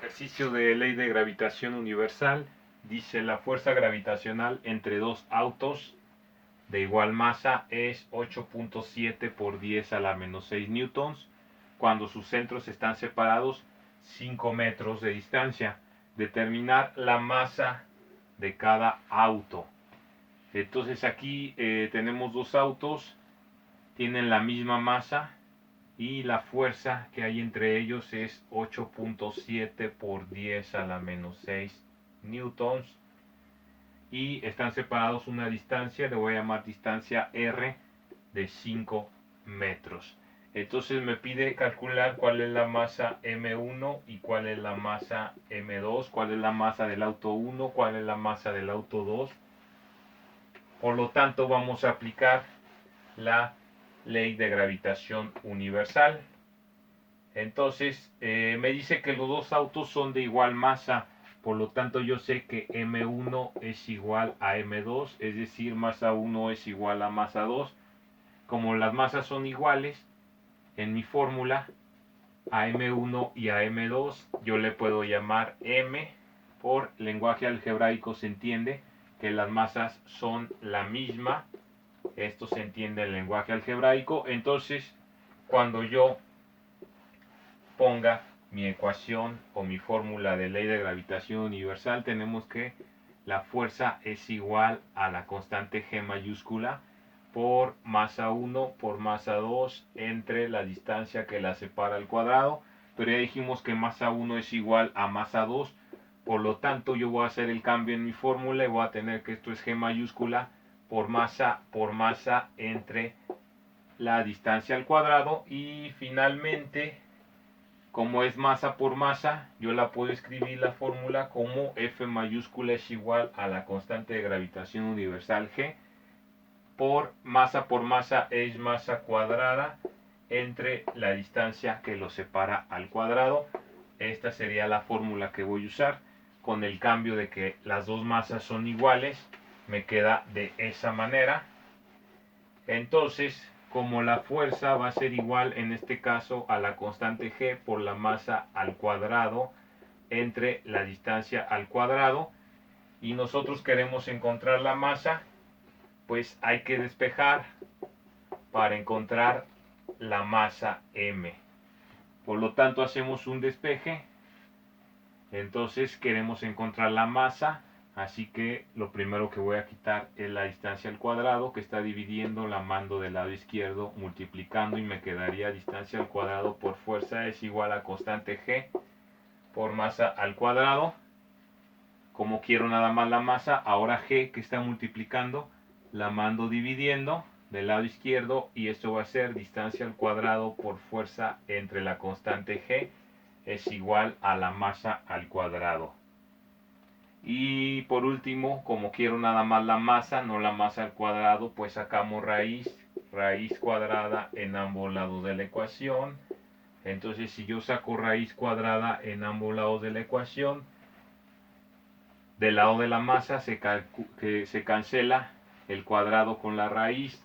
Ejercicio de ley de gravitación universal. Dice: la fuerza gravitacional entre dos autos de igual masa es 8.7 por 10 a la menos 6 newtons cuando sus centros están separados 5 metros de distancia. Determinar la masa de cada auto. Entonces aquí tenemos dos autos, tienen la misma masa y la fuerza que hay entre ellos es 8.7 por 10 a la menos 6 newtons y están separados una distancia, le voy a llamar distancia R, de 5 metros. Entonces me pide calcular cuál es la masa M1 y cuál es la masa M2, cuál es la masa del auto 1, cuál es la masa del auto 2. Por lo tanto, vamos a aplicar la ley de gravitación universal. Entonces me dice que los dos autos son de igual masa, por lo tanto yo sé que M1 es igual a M2, es decir, masa 1 es igual a masa 2. Como las masas son iguales, en mi fórmula a M1 y a M2 yo le puedo llamar M. Por lenguaje algebraico se entiende que las masas son la misma. Esto se entiende en lenguaje algebraico. Entonces, cuando yo ponga mi ecuación o mi fórmula de ley de gravitación universal, tenemos que la fuerza es igual a la constante G mayúscula por masa 1 por masa 2 entre la distancia que la separa al cuadrado. Pero ya dijimos que masa 1 es igual a masa 2, por lo tanto yo voy a hacer el cambio en mi fórmula y voy a tener que esto es G mayúscula por masa entre la distancia al cuadrado. Y finalmente, como es masa por masa, yo la puedo escribir la fórmula como F mayúscula es igual a la constante de gravitación universal G por masa es masa cuadrada entre la distancia que lo separa al cuadrado. Esta sería la fórmula que voy a usar. Con el cambio de que las dos masas son iguales, me queda de esa manera. Entonces, como la fuerza va a ser igual en este caso a la constante G por la masa al cuadrado entre la distancia al cuadrado, y nosotros queremos encontrar la masa, pues hay que despejar para encontrar la masa M. Por lo tanto hacemos un despeje. Entonces queremos encontrar la masa, así que lo primero que voy a quitar es la distancia al cuadrado que está dividiendo, la mando del lado izquierdo multiplicando y me quedaría distancia al cuadrado por fuerza es igual a constante G por masa al cuadrado. Como quiero nada más la masa, ahora G que está multiplicando la mando dividiendo del lado izquierdo y esto va a ser distancia al cuadrado por fuerza entre la constante G es igual a la masa al cuadrado. Y por último, como quiero nada más la masa, no la masa al cuadrado, pues sacamos raíz cuadrada en ambos lados de la ecuación. Entonces si yo saco raíz cuadrada en ambos lados de la ecuación, del lado de la masa se cancela el cuadrado con la raíz,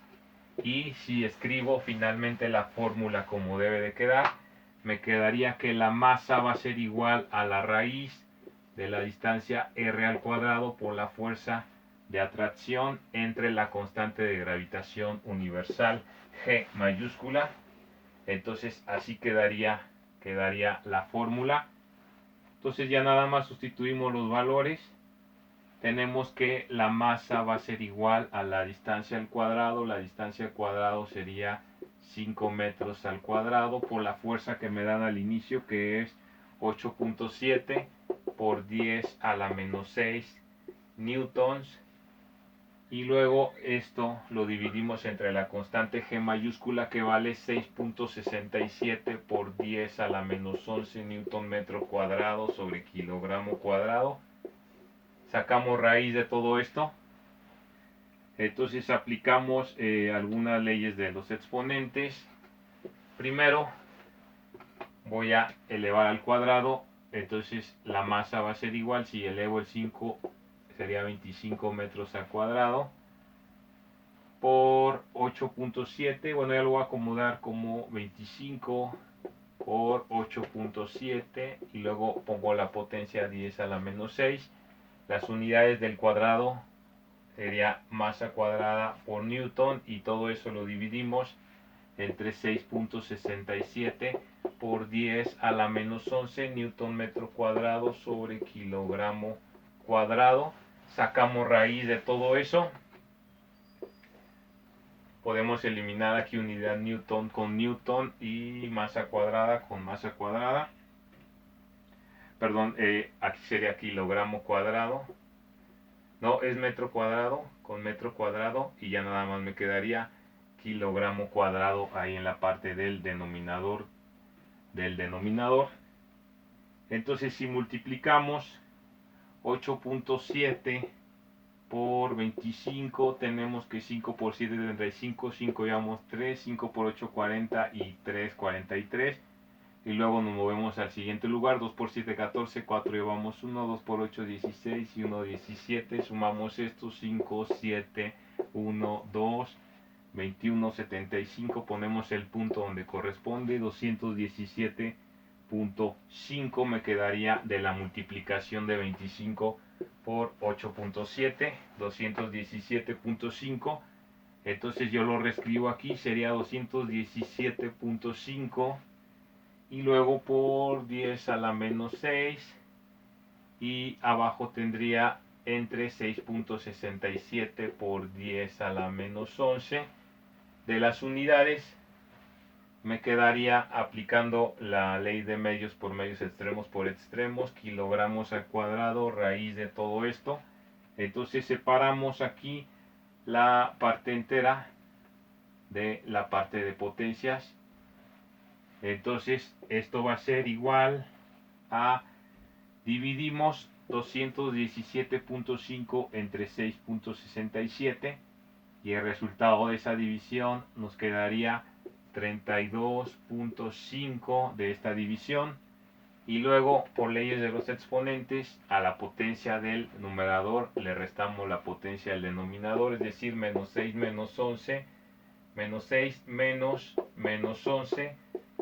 y si escribo finalmente la fórmula como debe de quedar, me quedaría que la masa va a ser igual a la raíz de la distancia R al cuadrado por la fuerza de atracción entre la constante de gravitación universal G mayúscula. Entonces así quedaría la fórmula. Entonces ya nada más sustituimos los valores. Tenemos que la masa va a ser igual a la distancia al cuadrado. La distancia al cuadrado sería 5 metros al cuadrado por la fuerza que me dan al inicio, que es 8.7 por 10 a la menos 6 newtons. Y luego esto lo dividimos entre la constante G mayúscula, que vale 6.67 por 10 a la menos 11 newton metro cuadrado sobre kilogramo cuadrado. Sacamos raíz de todo esto. Entonces aplicamos algunas leyes de los exponentes. Primero voy a elevar al cuadrado. Entonces la masa va a ser igual. Si elevo el 5 sería 25 metros al cuadrado por 8.7. Bueno, ya lo voy a acomodar como 25 por 8.7 y luego pongo la potencia 10 a la menos 6. Las unidades del cuadrado sería masa cuadrada por newton y todo eso lo dividimos entre 6.67 por 10 a la menos 11 newton metro cuadrado sobre kilogramo cuadrado. Sacamos raíz de todo eso. Podemos eliminar aquí unidad newton con newton y masa cuadrada con masa cuadrada. Perdón, aquí sería kilogramo cuadrado. No, es metro cuadrado con metro cuadrado y ya nada más me quedaría kilogramo cuadrado ahí en la parte del denominador. Entonces si multiplicamos 8.7 por 25, tenemos que 5 por 7 es 35, 5 llevamos 3, 5 por 8 40 y 3 43. Y luego nos movemos al siguiente lugar, 2 por 7 14, 4 llevamos 1, 2 por 8 16 y 1 17. Sumamos estos 5, 7, 1, 2, 21, 75. Ponemos el punto donde corresponde, 217.5 me quedaría de la multiplicación de 25 por 8.7, 217.5. Entonces yo lo reescribo aquí, sería 217.5 y luego por 10 a la menos 6 y abajo tendría entre 6.67 por 10 a la menos 11. De las unidades me quedaría aplicando la ley de medios por medios, extremos por extremos, kilogramos al cuadrado, raíz de todo esto. Entonces separamos aquí la parte entera de la parte de potencias. Entonces esto va a ser igual a, dividimos 217.5 entre 6.67 y el resultado de esa división nos quedaría 32.5 de esta división. Y luego por leyes de los exponentes a la potencia del numerador le restamos la potencia del denominador, es decir, menos 6 menos 11, menos 6 menos 11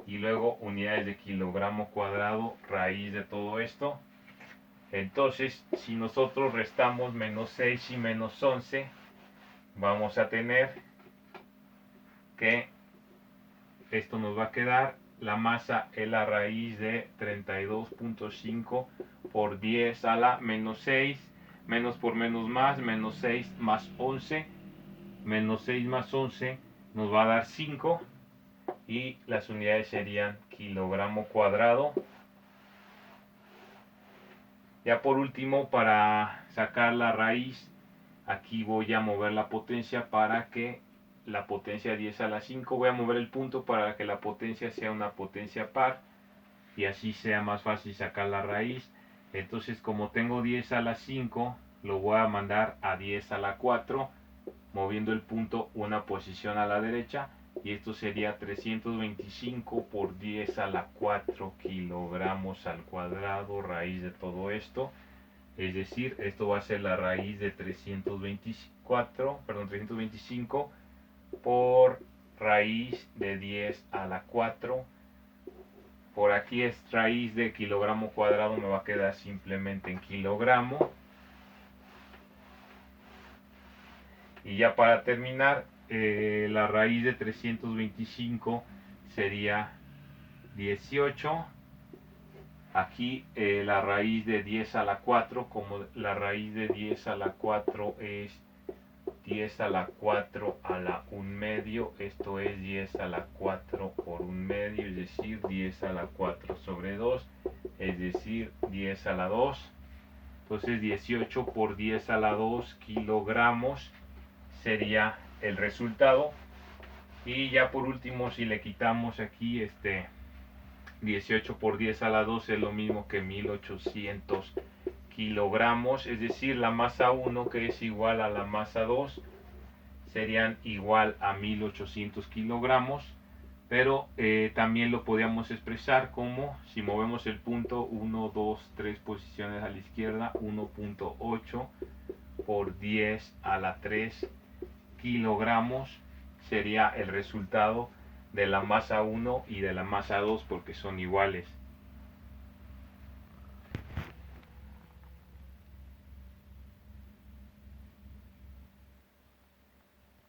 y luego unidades de kilogramo cuadrado, raíz de todo esto. Entonces si nosotros restamos menos 6 y menos 11, vamos a tener que esto nos va a quedar, la masa es la raíz de 32.5 por 10 a la menos 6, menos por menos más, menos 6 más 11, menos 6 más 11 nos va a dar 5 y las unidades serían kilogramo cuadrado. Ya por último, para sacar la raíz, aquí voy a mover la potencia para que la potencia 10 a la 5, voy a mover el punto para que la potencia sea una potencia par y así sea más fácil sacar la raíz. Entonces como tengo 10 a la 5, lo voy a mandar a 10 a la 4, moviendo el punto una posición a la derecha y esto sería 325 por 10 a la 4 kilogramos al cuadrado, raíz de todo esto. Es decir, esto va a ser la raíz de 325 por raíz de 10 a la 4. Por aquí es raíz de kilogramo cuadrado, me va a quedar simplemente en kilogramo. Y ya para terminar, la raíz de 325 sería 18. Aquí la raíz de 10 a la 4, como la raíz de 10 a la 4 es 10 a la 4 a la 1 medio, esto es 10 a la 4 por 1 medio, es decir, 10 a la 4 sobre 2, es decir, 10 a la 2. Entonces 18 por 10 a la 2 kilogramos sería el resultado. Y ya por último, si le quitamos aquí 18 por 10 a la 2 es lo mismo que 1800 kilogramos, es decir, la masa 1 que es igual a la masa 2 serían igual a 1800 kilogramos, pero también lo podríamos expresar como, si movemos el punto 1, 2, 3 posiciones a la izquierda, 1.8 por 10 a la 3 kilogramos sería el resultado de la masa 1 y de la masa 2 porque son iguales.